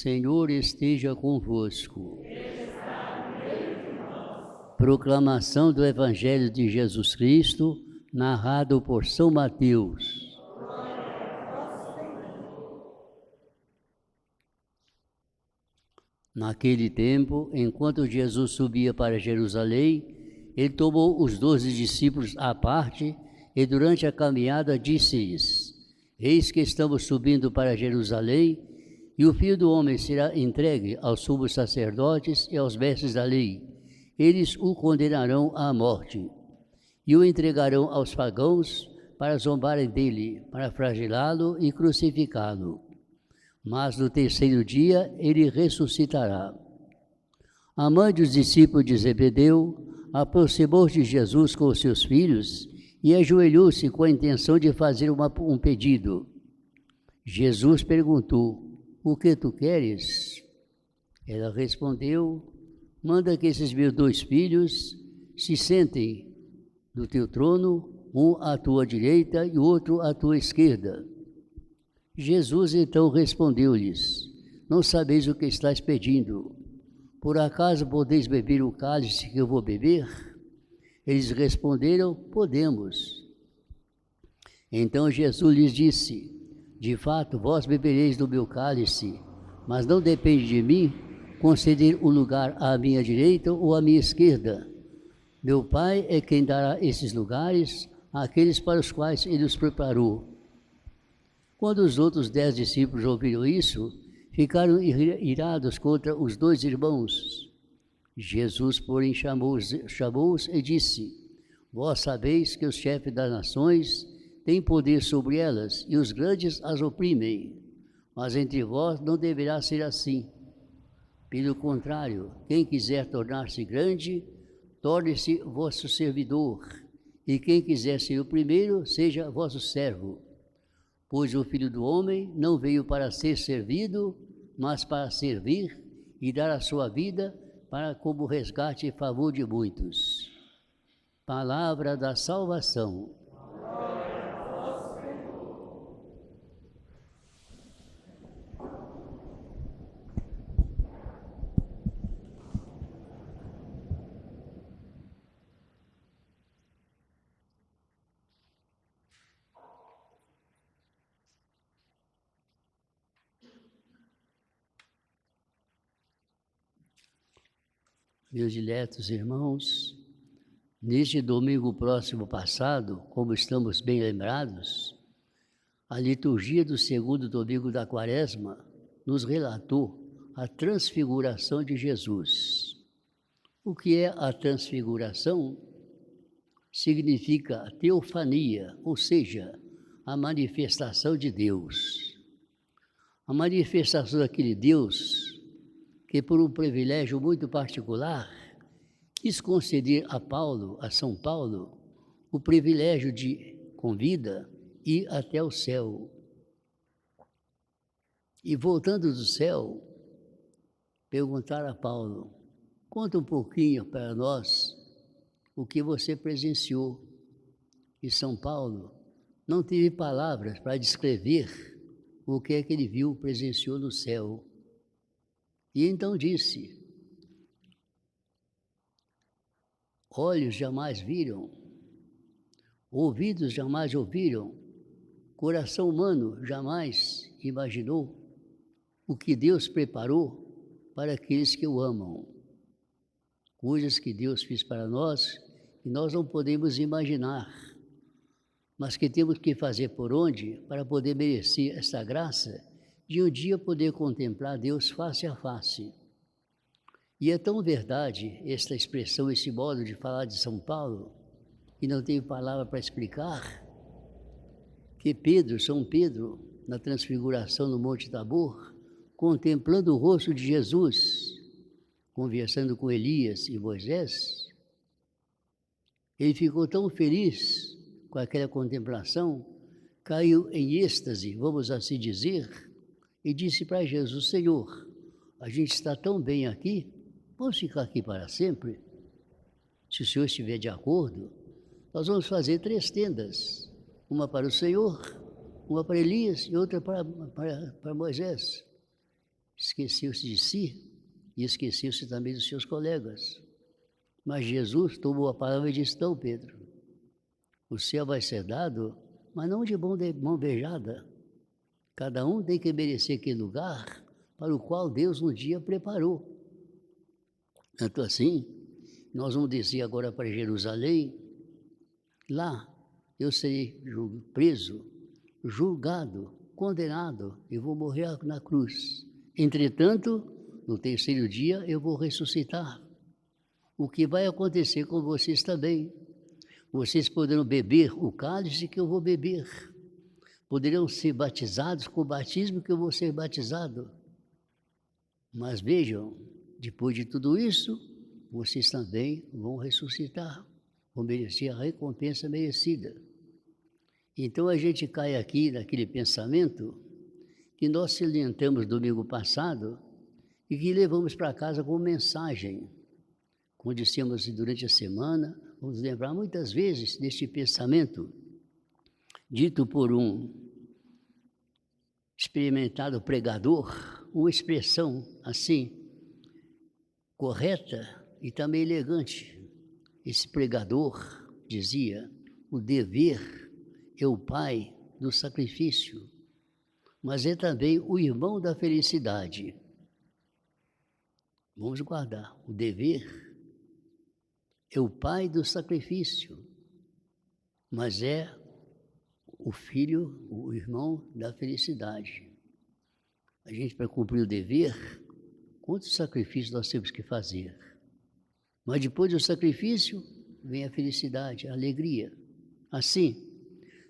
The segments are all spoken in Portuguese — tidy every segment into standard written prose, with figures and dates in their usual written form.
Senhor esteja convosco. Proclamação do Evangelho de Jesus Cristo, narrado por São Mateus. Naquele tempo, enquanto Jesus subia para Jerusalém, ele tomou os 12 discípulos à parte e durante a caminhada disse-lhes: Eis que estamos subindo para Jerusalém, e o Filho do Homem será entregue aos sumos sacerdotes e aos mestres da lei. Eles o condenarão à morte e o entregarão aos pagãos para zombarem dele, para flagelá-lo e crucificá-lo. Mas no terceiro dia ele ressuscitará. A mãe dos discípulos de Zebedeu aproximou-se de Jesus com os seus filhos e ajoelhou-se com a intenção de fazer um pedido. Jesus perguntou: O que tu queres? Ela respondeu: Manda que esses meus 2 filhos se sentem no teu trono, um à tua direita e o outro à tua esquerda. Jesus então respondeu-lhes: Não sabeis o que estáis pedindo. Por acaso podeis beber o cálice que eu vou beber? Eles responderam: Podemos. Então Jesus lhes disse: De fato, vós bebereis do meu cálice, mas não depende de mim conceder o lugar à minha direita ou à minha esquerda. Meu Pai é quem dará esses lugares àqueles para os quais ele os preparou. Quando os outros 10 discípulos ouviram isso, ficaram irados contra os 2 irmãos. Jesus, porém, chamou-os e disse: Vós sabeis que os chefes das nações têm poder sobre elas, e os grandes as oprimem. Mas entre vós não deverá ser assim. Pelo contrário, quem quiser tornar-se grande, torne-se vosso servidor, e quem quiser ser o primeiro, seja vosso servo. Pois o Filho do Homem não veio para ser servido, mas para servir e dar a sua vida como resgate em favor de muitos. Palavra da salvação. Meus diletos irmãos, neste domingo próximo passado, como estamos bem lembrados, a liturgia do segundo domingo da Quaresma nos relatou a transfiguração de Jesus. O que é a transfiguração? Significa a teofania, ou seja, a manifestação de Deus. A manifestação daquele Deus que, por um privilégio muito particular, quis conceder a São Paulo, o privilégio de, com vida, ir até o céu. E voltando do céu, perguntar a Paulo: conta um pouquinho para nós o que você presenciou. E São Paulo não teve palavras para descrever o que é que ele viu, presenciou no céu. E então disse: olhos jamais viram, ouvidos jamais ouviram, coração humano jamais imaginou o que Deus preparou para aqueles que o amam. Coisas que Deus fez para nós e nós não podemos imaginar, mas que temos que fazer por onde para poder merecer essa graça de um dia poder contemplar Deus face a face. E é tão verdade esta expressão, esse modo de falar de São Paulo, que não tenho palavra para explicar, que São Pedro, na transfiguração no Monte Tabor, contemplando o rosto de Jesus, conversando com Elias e Moisés, ele ficou tão feliz com aquela contemplação, caiu em êxtase, vamos assim dizer, e disse para Jesus: Senhor, a gente está tão bem aqui, vamos ficar aqui para sempre? Se o Senhor estiver de acordo, nós vamos fazer 3 tendas, uma para o Senhor, uma para Elias e outra para Moisés. esqueceu-se de si e esqueceu-se também dos seus colegas. Mas Jesus tomou a palavra e disse: não, Pedro, o céu vai ser dado, mas não de mão beijada. Cada um tem que merecer aquele lugar para o qual Deus um dia preparou. Tanto assim, nós vamos descer agora para Jerusalém. Lá eu serei preso, julgado, condenado e vou morrer na cruz. Entretanto, no terceiro dia eu vou ressuscitar. O que vai acontecer com vocês também? Vocês poderão beber o cálice que eu vou beber. Poderão ser batizados com o batismo que eu vou ser batizado. Mas vejam, depois de tudo isso, vocês também vão ressuscitar, vão merecer a recompensa merecida. Então a gente cai aqui naquele pensamento que nós salientamos domingo passado e que levamos para casa como mensagem. Como dissemos durante a semana, vamos lembrar muitas vezes deste pensamento dito por um experimentado pregador, uma expressão assim, correta e também elegante. Esse pregador dizia: o dever é o pai do sacrifício, mas é também o irmão da felicidade. Vamos guardar, o dever é o pai do sacrifício, mas é o filho, o irmão da felicidade. A gente, para cumprir o dever, quantos sacrifícios nós temos que fazer? Mas depois do sacrifício, vem a felicidade, a alegria. Assim,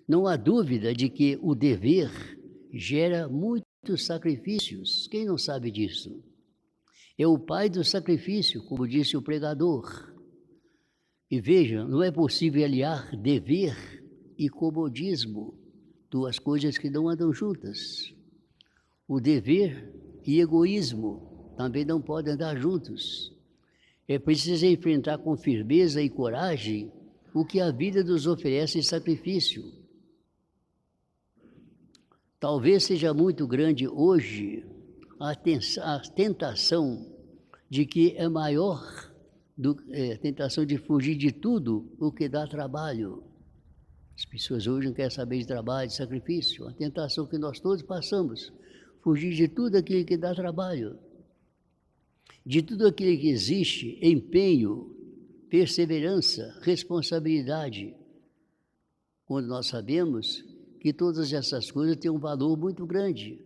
não há dúvida de que o dever gera muitos sacrifícios. Quem não sabe disso? É o pai do sacrifício, como disse o pregador. E veja, não é possível aliar dever e comodismo, duas coisas que não andam juntas. O dever e egoísmo também não podem andar juntos. É preciso enfrentar com firmeza e coragem o que a vida nos oferece em sacrifício. Talvez seja muito grande hoje a tentação de que é maior a tentação de fugir de tudo o que dá trabalho. As pessoas hoje não querem saber de trabalho, de sacrifício. A tentação que nós todos passamos, fugir de tudo aquilo que dá trabalho, de tudo aquilo que existe, empenho, perseverança, responsabilidade, quando nós sabemos que todas essas coisas têm um valor muito grande,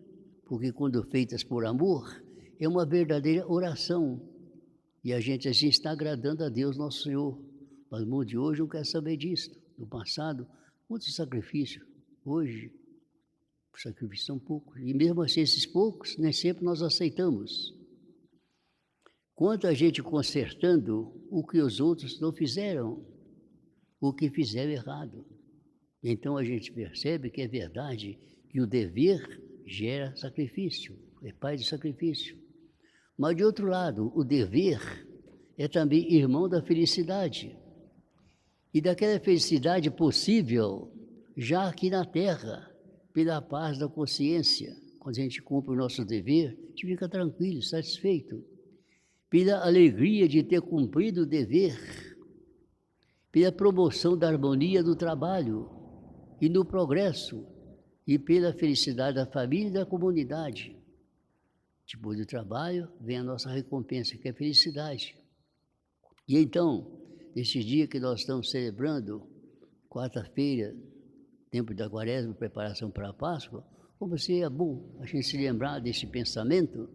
porque quando feitas por amor, é uma verdadeira oração, e a gente assim está agradando a Deus nosso Senhor. Mas o mundo de hoje não quer saber disso. No passado, muitos sacrifícios. Hoje, os sacrifícios são poucos. E mesmo assim, esses poucos, nem sempre nós aceitamos. Quanta gente consertando o que os outros não fizeram, o que fizeram errado. Então a gente percebe que é verdade que o dever gera sacrifício, é pai de sacrifício. Mas de outro lado, o dever é também irmão da felicidade. E daquela felicidade possível já aqui na terra, pela paz da consciência. Quando a gente cumpre o nosso dever, a gente fica tranquilo, satisfeito. Pela alegria de ter cumprido o dever, pela promoção da harmonia do trabalho e do progresso, e pela felicidade da família e da comunidade. Depois do trabalho, vem a nossa recompensa, que é a felicidade. E então, nesse dia que nós estamos celebrando, quarta-feira, tempo da Quaresma, preparação para a Páscoa, como seria bom a gente se lembrar desse pensamento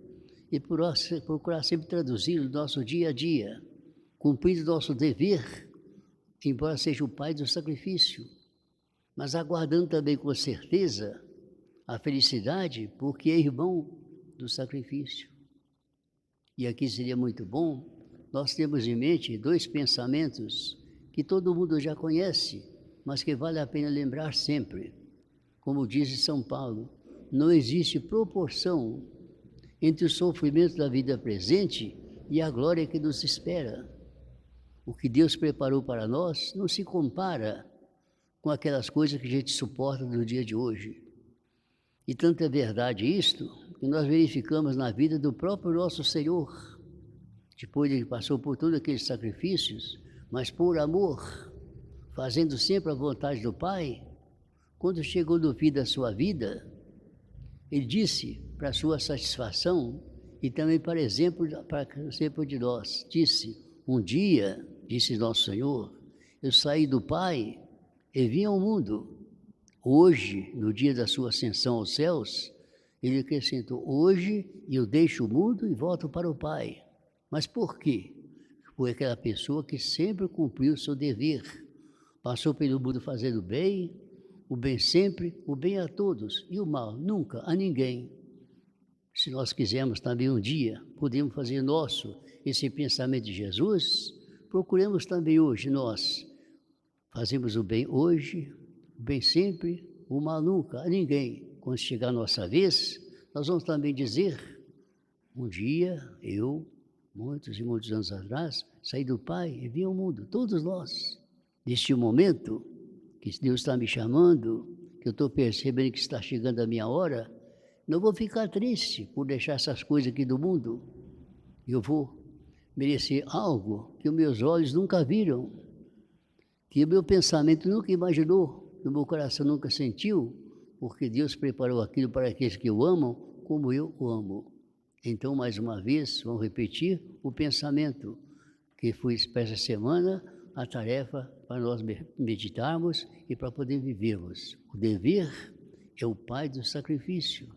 e procurar sempre traduzi-lo no nosso dia a dia, cumprindo nosso dever, embora seja o pai do sacrifício, mas aguardando também com certeza a felicidade, porque é irmão do sacrifício. E aqui seria muito bom nós termos em mente dois pensamentos que todo mundo já conhece, mas que vale a pena lembrar sempre. Como diz São Paulo, não existe proporção entre o sofrimento da vida presente e a glória que nos espera. O que Deus preparou para nós não se compara com aquelas coisas que a gente suporta no dia de hoje. E tanto é verdade isto, que nós verificamos na vida do próprio nosso Senhor, depois de que passou por todos aqueles sacrifícios, mas por amor, fazendo sempre a vontade do Pai, quando chegou no fim da sua vida, ele disse, para sua satisfação, e também para exemplo de nós, disse, um dia, disse nosso Senhor, eu saí do Pai e vim ao mundo. Hoje, no dia da sua ascensão aos céus, ele acrescentou, hoje eu deixo o mundo e volto para o Pai. Mas por quê? Foi aquela pessoa que sempre cumpriu o seu dever, passou pelo mundo fazendo o bem sempre, o bem a todos, e o mal nunca a ninguém. Se nós quisermos também um dia, podemos fazer nosso esse pensamento de Jesus, procuremos também hoje nós, fazemos o bem hoje, o bem sempre, o mal nunca a ninguém. Quando chegar a nossa vez, nós vamos também dizer, um dia eu, muitos e muitos anos atrás, saí do Pai e vim ao mundo, todos nós. Neste momento que Deus está me chamando, que eu estou percebendo que está chegando a minha hora, não vou ficar triste por deixar essas coisas aqui do mundo. Eu vou merecer algo que os meus olhos nunca viram, que o meu pensamento nunca imaginou, que o meu coração nunca sentiu, porque Deus preparou aquilo para aqueles que o amam, como eu o amo. Então, mais uma vez, vamos repetir o pensamento que foi para essa semana, a tarefa para nós meditarmos e para poder vivermos. O dever é o pai do sacrifício.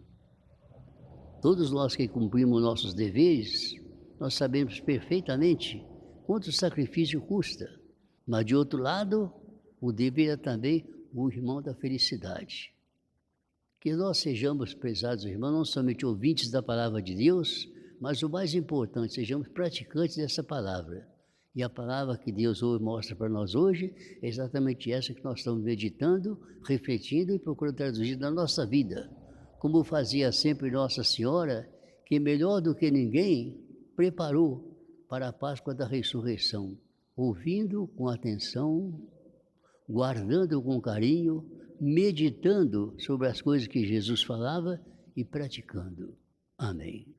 Todos nós que cumprimos nossos deveres, nós sabemos perfeitamente quanto sacrifício custa. Mas, de outro lado, o dever é também o irmão da felicidade. Que nós sejamos, prezados irmãos, não somente ouvintes da palavra de Deus, mas o mais importante, sejamos praticantes dessa palavra. E a palavra que Deus hoje mostra para nós hoje é exatamente essa que nós estamos meditando, refletindo e procurando traduzir na nossa vida. Como fazia sempre Nossa Senhora, que melhor do que ninguém preparou para a Páscoa da Ressurreição, ouvindo com atenção, guardando com carinho, meditando sobre as coisas que Jesus falava e praticando. Amém.